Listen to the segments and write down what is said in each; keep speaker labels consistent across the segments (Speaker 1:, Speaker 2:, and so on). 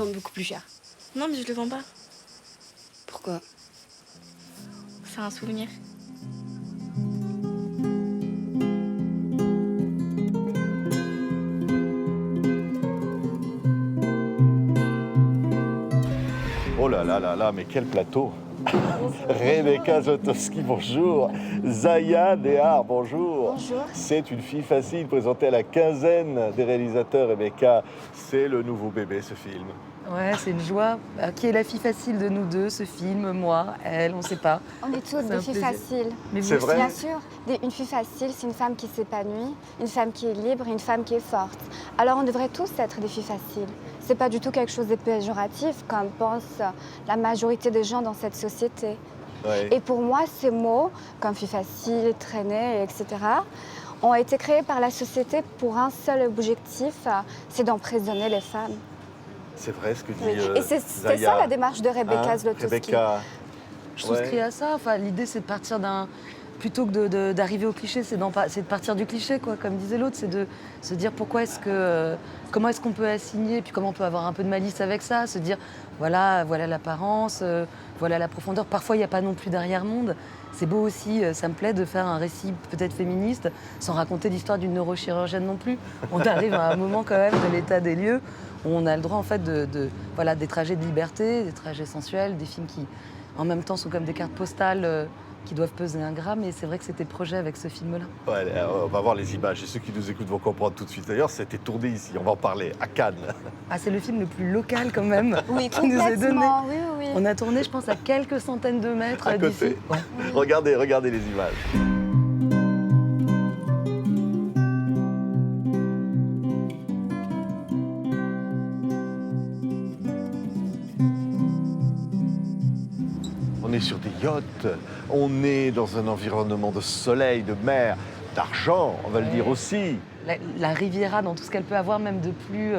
Speaker 1: vendent beaucoup plus cher.
Speaker 2: Non, mais je le vends pas.
Speaker 1: Pourquoi?
Speaker 2: C'est un souvenir.
Speaker 3: Oh là là là là, mais quel plateau! Rebecca Zlotowski, bonjour. Zaya Dehar, bonjour.
Speaker 4: Bonjour.
Speaker 3: C'est une fille facile présentée à la quinzaine des réalisateurs. Rebecca, c'est le nouveau bébé, ce film.
Speaker 5: Ouais, c'est une joie. Qui est la fille facile de nous deux, ce film, moi, elle, on ne sait pas.
Speaker 4: On est toutes
Speaker 5: C'est
Speaker 4: des
Speaker 5: un
Speaker 4: filles
Speaker 5: plaisir.
Speaker 4: faciles.
Speaker 5: Mais vous
Speaker 3: C'est
Speaker 5: aussi.
Speaker 3: vrai?
Speaker 4: Bien sûr, une fille facile, c'est une femme qui s'épanouit, une femme qui est libre, une femme qui est forte. Alors on devrait tous être des filles faciles. C'est pas du tout quelque chose de péjoratif, comme pense la majorité des gens dans cette société.
Speaker 3: Ouais.
Speaker 4: Et pour moi, ces mots, comme fille facile, traînée, etc., ont été créés par la société pour un seul objectif, c'est d'emprisonner les femmes.
Speaker 3: C'est vrai ce que dit
Speaker 4: Oui. Et c'est
Speaker 3: Zaya.
Speaker 4: ça la démarche de Rebecca
Speaker 3: Hein,
Speaker 4: Zlotowski.
Speaker 3: Rebecca,
Speaker 5: Je souscris
Speaker 3: ouais.
Speaker 5: à ça. Enfin, l'idée, c'est de partir d'un... Plutôt que d'arriver au cliché, c'est de partir du cliché, quoi. Comme disait l'autre, c'est de se dire comment est-ce qu'on peut assigner, puis comment on peut avoir un peu de malice avec ça, se dire, voilà l'apparence, voilà la profondeur. Parfois, il n'y a pas non plus d'arrière-monde. C'est beau aussi, ça me plaît de faire un récit peut-être féministe, sans raconter l'histoire d'une neurochirurgienne non plus. On arrive à un moment quand même de l'état des lieux où on a le droit en fait voilà, des trajets de liberté, des trajets sensuels, des films qui en même temps sont comme des cartes postales qui doivent peser un gramme. Et c'est vrai que c'était le projet avec ce film-là.
Speaker 3: Ouais, on va voir les images et ceux qui nous écoutent vont comprendre tout de suite. D'ailleurs, c'était tourné ici, on va en parler, à Cannes.
Speaker 5: Ah, c'est le film le plus local quand même
Speaker 4: Oui,
Speaker 5: qui nous est donné.
Speaker 4: complètement, oui, oui.
Speaker 5: On a tourné, je pense, à quelques centaines de mètres
Speaker 3: À
Speaker 5: d'ici.
Speaker 3: côté.
Speaker 5: Ouais.
Speaker 3: Regardez les images. On est sur des yachts, on est dans un environnement de soleil, de mer, d'argent, on va le dire aussi.
Speaker 5: La Riviera, dans tout ce qu'elle peut avoir, même de plus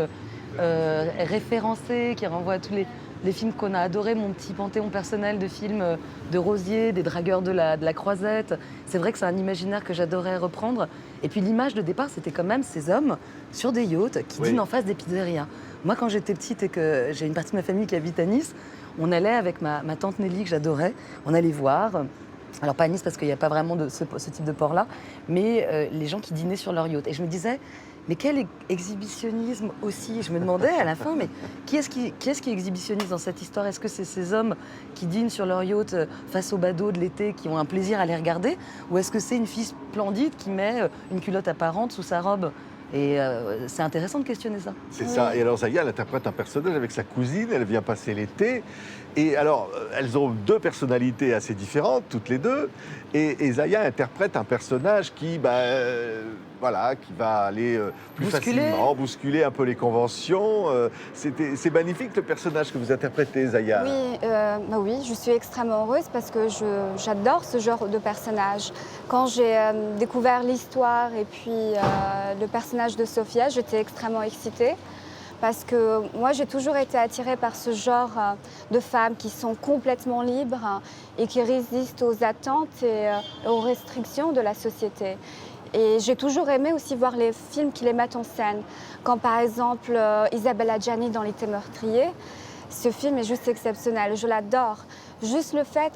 Speaker 5: référencé, qui renvoie à tous les films qu'on a adorés, mon petit panthéon personnel de films de Rosier, des dragueurs de la Croisette. C'est vrai que c'est un imaginaire que j'adorais reprendre. Et puis l'image de départ, c'était quand même ces hommes sur des yachts qui
Speaker 3: Oui.
Speaker 5: dînent en face des pizzerias. Moi, quand j'étais petite et que j'ai une partie de ma famille qui habite à Nice, on allait avec ma tante Nelly, que j'adorais, on allait voir. Alors pas à Nice parce qu'il n'y a pas vraiment de ce type de port-là, mais les gens qui dînaient sur leur yacht. Et je me disais, mais quel exhibitionnisme aussi. Je me demandais à la fin, mais qui est-ce qui est exhibitionniste dans cette histoire? Est-ce que c'est ces hommes qui dînent sur leur yacht face aux badauds de l'été, qui ont un plaisir à les regarder? Ou est-ce que c'est une fille splendide qui met une culotte apparente sous sa robe? Et c'est intéressant de questionner ça.
Speaker 3: C'est ça. Et alors Zaya, elle interprète un personnage avec sa cousine, elle vient passer l'été. Et alors, elles ont deux personnalités assez différentes, toutes les deux. Et Zaya interprète un personnage qui, voilà, qui va aller plus facilement, bousculer un peu les conventions. C'est magnifique le personnage que vous interprétez, Zaya.
Speaker 4: Oui, oui, je suis extrêmement heureuse parce que j'adore ce genre de personnage. Quand j'ai découvert l'histoire et puis le personnage de Sophia, j'étais extrêmement excitée. Parce que moi, j'ai toujours été attirée par ce genre de femmes qui sont complètement libres et qui résistent aux attentes et aux restrictions de la société. Et j'ai toujours aimé aussi voir les films qui les mettent en scène. Quand par exemple Isabelle Adjani dans L'été meurtrier, ce film est juste exceptionnel, je l'adore. Juste le fait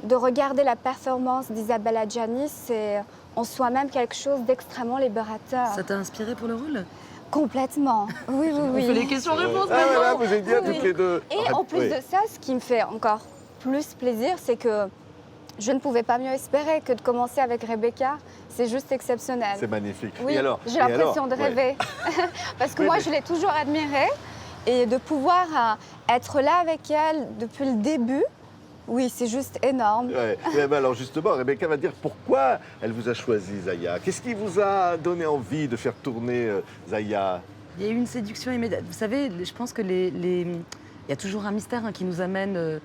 Speaker 4: de regarder la performance d'Isabelle Adjani, c'est en soi-même quelque chose d'extrêmement libérateur.
Speaker 5: Ça t'a inspiré pour le rôle?
Speaker 4: Complètement, oui, oui, oui.
Speaker 5: On fait les questions-réponses
Speaker 3: Ah, voilà,
Speaker 5: maintenant.
Speaker 3: vous êtes bien
Speaker 4: Oui.
Speaker 3: toutes les deux.
Speaker 4: Et en plus de ça, ce qui me fait encore plus plaisir, c'est que je ne pouvais pas mieux espérer que de commencer avec Rebecca. C'est juste exceptionnel.
Speaker 3: C'est magnifique.
Speaker 4: Oui,
Speaker 3: Et alors,
Speaker 4: j'ai l'impression de
Speaker 3: ouais.
Speaker 4: rêver. Parce que
Speaker 3: Oui,
Speaker 4: moi,
Speaker 3: mais-
Speaker 4: je l'ai toujours admirée. Et de pouvoir être là avec elle depuis le début, oui, c'est juste énorme.
Speaker 3: Ouais. Mais alors justement, Rebecca va dire pourquoi elle vous a choisi, Zaya. Qu'est-ce qui vous a donné envie de faire tourner Zaya?
Speaker 5: Il y a eu une séduction immédiate. Vous savez, je pense que il y a toujours un mystère qui nous amène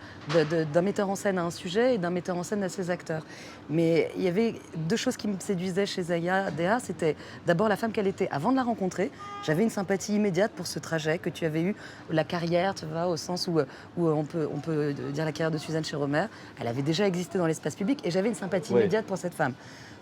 Speaker 5: d'un metteur en scène à un sujet et d'un metteur en scène à ses acteurs. Mais il y avait deux choses qui me séduisaient chez Zaya Dehar. C'était d'abord la femme qu'elle était avant de la rencontrer. J'avais une sympathie immédiate pour ce trajet que tu avais eu, la carrière, tu vois, au sens où on peut dire la carrière de Suzanne chez Romer. Elle avait déjà existé dans l'espace public et j'avais une sympathie
Speaker 3: Oui.
Speaker 5: immédiate pour cette femme.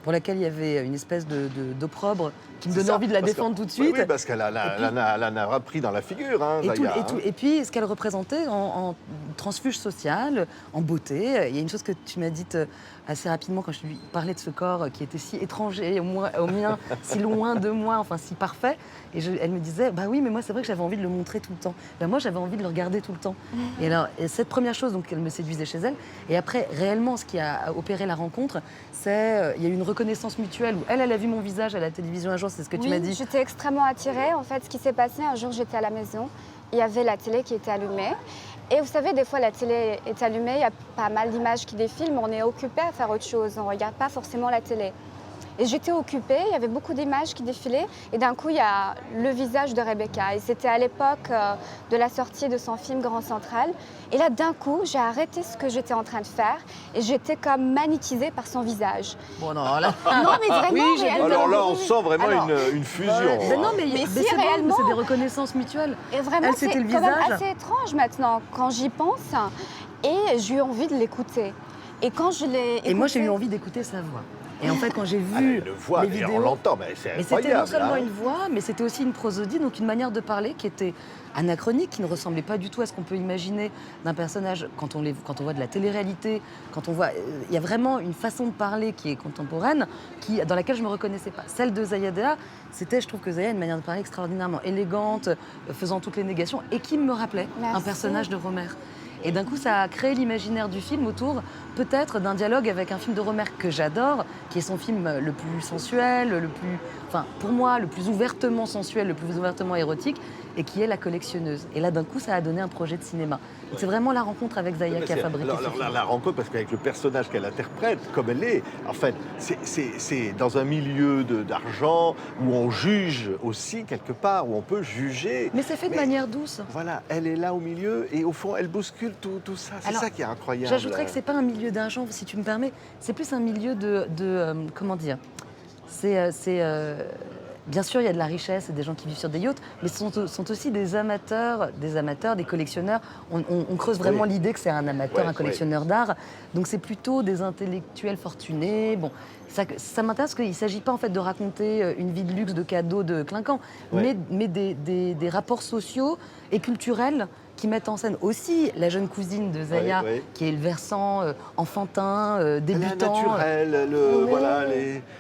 Speaker 5: pour laquelle il y avait une espèce d'opprobre qui me
Speaker 3: C'est
Speaker 5: donnait
Speaker 3: ça,
Speaker 5: envie de la
Speaker 3: parce que-
Speaker 5: défendre tout de suite.
Speaker 3: Oui, parce qu'elle en a repris dans la figure, hein, Zaya, hein.
Speaker 5: Et puis, ce qu'elle représentait en transfuge social, en beauté. Il y a une chose que tu m'as dite assez rapidement quand je lui parlais de ce corps qui était si étranger au mien, si loin de moi, enfin si parfait. Et elle me disait, bah oui, mais moi c'est vrai que j'avais envie de le montrer tout le temps. Ben, moi j'avais envie de le regarder tout le temps. Et alors, cette première chose, donc, elle me séduisait chez elle. Et après, réellement, ce qui a opéré la rencontre, c'est il y a eu une reconnaissance mutuelle où elle a vu mon visage à la télévision un jour, c'est ce que tu m'as dit.
Speaker 4: J'étais extrêmement attirée. En fait, ce qui s'est passé, un jour, j'étais à la maison. Il y avait la télé qui était allumée. Et vous savez, des fois, la télé est allumée, il y a pas mal d'images qui défilent, mais on est occupé à faire autre chose. On ne regarde pas forcément la télé. Et j'étais occupée, il y avait beaucoup d'images qui défilaient. Et d'un coup, il y a le visage de Rebecca. Et c'était à l'époque de la sortie de son film Grand Central. Et là, d'un coup, j'ai arrêté ce que j'étais en train de faire. Et j'étais comme magnétisée par son visage.
Speaker 5: Bon, non, là.
Speaker 4: Non, mais vraiment,
Speaker 5: Oui, j'ai
Speaker 4: réellement.
Speaker 3: Alors là, on sent vraiment
Speaker 4: Alors,
Speaker 3: une fusion.
Speaker 5: Ben non,
Speaker 3: hein.
Speaker 5: mais
Speaker 4: si,
Speaker 5: c'est bon,
Speaker 4: réellement.
Speaker 5: c'est des reconnaissances mutuelles.
Speaker 4: Et vraiment,
Speaker 5: Elle,
Speaker 4: c'est
Speaker 5: c'était le
Speaker 4: quand même
Speaker 5: visage.
Speaker 4: assez étrange maintenant quand j'y pense. Et j'ai eu envie de l'écouter. Et quand je l'ai
Speaker 5: Et moi, j'ai eu
Speaker 4: écouté-
Speaker 5: envie d'écouter sa voix. Et en fait, quand j'ai
Speaker 3: Ah,
Speaker 5: vu
Speaker 3: une voix,
Speaker 5: les
Speaker 3: mais
Speaker 5: vidéos,
Speaker 3: on l'entend, mais c'est
Speaker 5: mais c'était non
Speaker 3: incroyable.
Speaker 5: seulement
Speaker 3: hein.
Speaker 5: une voix, mais c'était aussi une prosodie, donc une manière de parler qui était anachronique, qui ne ressemblait pas du tout à ce qu'on peut imaginer d'un personnage quand on voit de la télé-réalité, quand on voit... Il y a vraiment une façon de parler qui est contemporaine, dans laquelle je ne me reconnaissais pas. Celle de Zaya Dea, je trouve que Zaya a une manière de parler extraordinairement élégante, faisant toutes les négations, et qui me rappelait un
Speaker 4: Merci.
Speaker 5: personnage de Romer. Et d'un coup, ça a créé l'imaginaire du film autour, peut-être, d'un dialogue avec un film de Romer que j'adore, qui est son film le plus sensuel, pour moi, le plus ouvertement sensuel, le plus ouvertement érotique, et qui est La Collectionneuse. Et là, d'un coup, ça a donné un projet de cinéma. Donc, c'est vraiment la rencontre avec Zaya qui a fabriqué ce film.
Speaker 3: La rencontre, parce qu'avec le personnage qu'elle interprète, comme elle est, en fait, c'est dans un milieu d'argent où on juge aussi, quelque part, où on peut juger.
Speaker 5: Mais c'est fait de manière douce.
Speaker 3: Voilà, elle est là au milieu et au fond, elle bouscule tout ça. C'est
Speaker 5: Alors,
Speaker 3: ça qui est incroyable.
Speaker 5: J'ajouterais que c'est pas un milieu d'argent, si tu me permets. C'est plus un milieu comment dire. Bien sûr, il y a de la richesse et des gens qui vivent sur des yachts, mais ce sont aussi des amateurs, des collectionneurs. On creuse vraiment
Speaker 3: Oui.
Speaker 5: l'idée que c'est un amateur,
Speaker 3: Ouais,
Speaker 5: un collectionneur d'art. Donc c'est plutôt des intellectuels fortunés. Bon, ça m'intéresse parce qu'il ne s'agit pas en fait de raconter une vie de luxe, de cadeaux, de clinquants,
Speaker 3: Ouais.
Speaker 5: mais des rapports sociaux et culturels qui mettent en scène aussi la jeune cousine de Zaya,
Speaker 3: Ouais, ouais.
Speaker 5: qui est le versant enfantin,
Speaker 3: Elle est
Speaker 5: débutant.
Speaker 3: naturelle,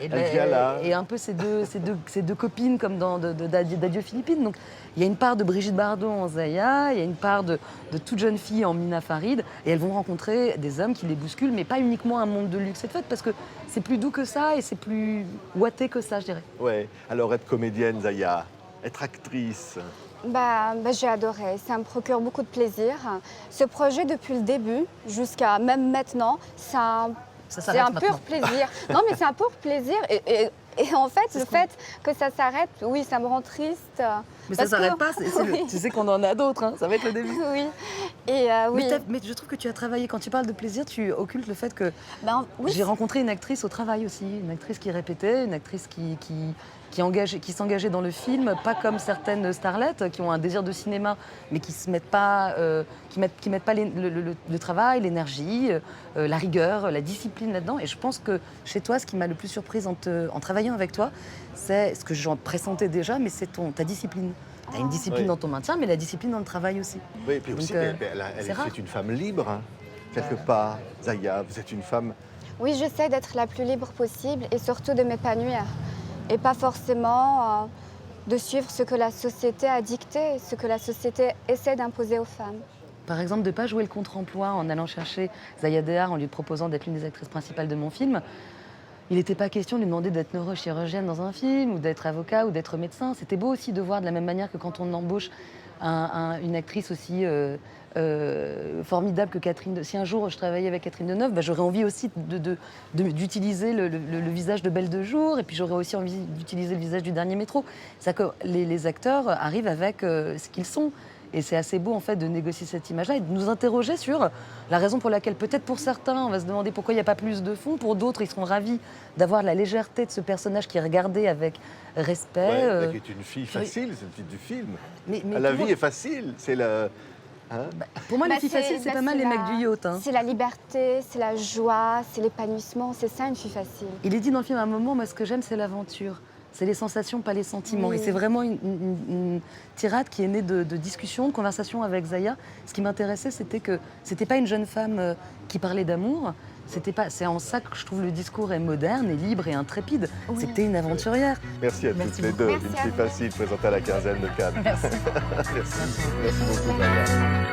Speaker 3: elle vient là.
Speaker 5: Et un peu ces deux copines comme dans d'Adieu Philippines. Donc il y a une part de Brigitte Bardot en Zaya, il y a une part de toute jeune fille en Mina Farid, et elles vont rencontrer des hommes qui les bousculent, mais pas uniquement un monde de luxe et de fête, parce que c'est plus doux que ça et c'est plus ouaté que ça, je dirais.
Speaker 3: Ouais. Alors être comédienne, Zaya, être actrice.
Speaker 4: J'ai adoré, ça me procure beaucoup de plaisir. Ce projet, depuis le début jusqu'à même maintenant, c'est un pur
Speaker 5: maintenant.
Speaker 4: plaisir. Non, mais c'est un pur plaisir. Et en fait,
Speaker 5: C'est
Speaker 4: le
Speaker 5: ce qu'on-
Speaker 4: fait que ça s'arrête, oui, ça me rend triste.
Speaker 5: Mais ça
Speaker 4: Parce
Speaker 5: s'arrête
Speaker 4: que-
Speaker 5: pas,
Speaker 4: Oui.
Speaker 5: tu sais qu'on en a d'autres, hein, ça va être le début.
Speaker 4: Oui. Et oui.
Speaker 5: Mais je trouve que tu as travaillé, quand tu parles de plaisir, tu occultes le fait que
Speaker 4: Oui,
Speaker 5: j'ai rencontré une actrice au travail aussi, une actrice qui répétait, une actrice qui s'engageait dans le film, pas comme certaines starlettes qui ont un désir de cinéma, mais qui se mettent pas, qui mettent pas le travail, l'énergie, la rigueur, la discipline là-dedans. Et je pense que chez toi, ce qui m'a le plus surprise en travaillant avec toi, c'est ce que j'en pressentais déjà, mais c'est ta discipline. Tu as une discipline
Speaker 3: Oui.
Speaker 5: dans ton maintien, mais la discipline dans le travail aussi.
Speaker 3: Oui, et puis
Speaker 5: Donc,
Speaker 3: aussi,
Speaker 5: c'est rare.
Speaker 3: c'est une femme libre, hein, quelque part. Zaya, vous êtes une femme.
Speaker 4: Oui, j'essaie d'être la plus libre possible et surtout de m'épanouir. Et pas forcément de suivre ce que la société a dicté, ce que la société essaie d'imposer aux femmes.
Speaker 5: Par exemple, de ne pas jouer le contre-emploi en allant chercher Zaya Dehar en lui proposant d'être l'une des actrices principales de mon film. Il n'était pas question de lui demander d'être neurochirurgienne dans un film, ou d'être avocat, ou d'être médecin. C'était beau aussi de voir de la même manière que quand on embauche une actrice aussi formidable que Catherine. Si un jour je travaillais avec Catherine Deneuve, j'aurais envie aussi d'utiliser le visage de Belle de Jour, et puis j'aurais aussi envie d'utiliser le visage du Dernier Métro. C'est-à-dire que les acteurs arrivent avec ce qu'ils sont. Et c'est assez beau en fait de négocier cette image-là et de nous interroger sur la raison pour laquelle, peut-être pour certains, on va se demander pourquoi il n'y a pas plus de fond. Pour d'autres, ils seront ravis d'avoir la légèreté de ce personnage qui est regardé avec respect.
Speaker 3: Qui est une fille facile, c'est une fille du film.
Speaker 5: Mais
Speaker 3: La
Speaker 5: comment-
Speaker 3: vie est facile. C'est le. Hein?
Speaker 5: Pour moi, les
Speaker 4: Bah,
Speaker 5: filles faciles, c'est
Speaker 4: bah,
Speaker 5: pas mal les mecs du yacht. Hein.
Speaker 4: C'est la liberté, c'est la joie, c'est l'épanouissement, c'est ça une fille facile.
Speaker 5: Il est dit dans le film à un moment, moi, ce que j'aime, c'est l'aventure. C'est les sensations, pas les sentiments.
Speaker 4: Oui.
Speaker 5: Et c'est vraiment une tirade qui est née de discussions, de conversations avec Zaya. Ce qui m'intéressait, c'était que c'était pas une jeune femme qui parlait d'amour. C'est en ça que je trouve le discours est moderne et libre et intrépide.
Speaker 4: Oui.
Speaker 5: C'est que t'es une aventurière.
Speaker 3: Merci à
Speaker 5: Merci
Speaker 3: toutes les
Speaker 5: beaucoup.
Speaker 3: deux.
Speaker 4: Merci
Speaker 3: Une
Speaker 4: à
Speaker 3: fille
Speaker 4: vous.
Speaker 3: facile présentée à la quinzaine de Cannes.
Speaker 5: Merci.
Speaker 3: Merci beaucoup, Zaya.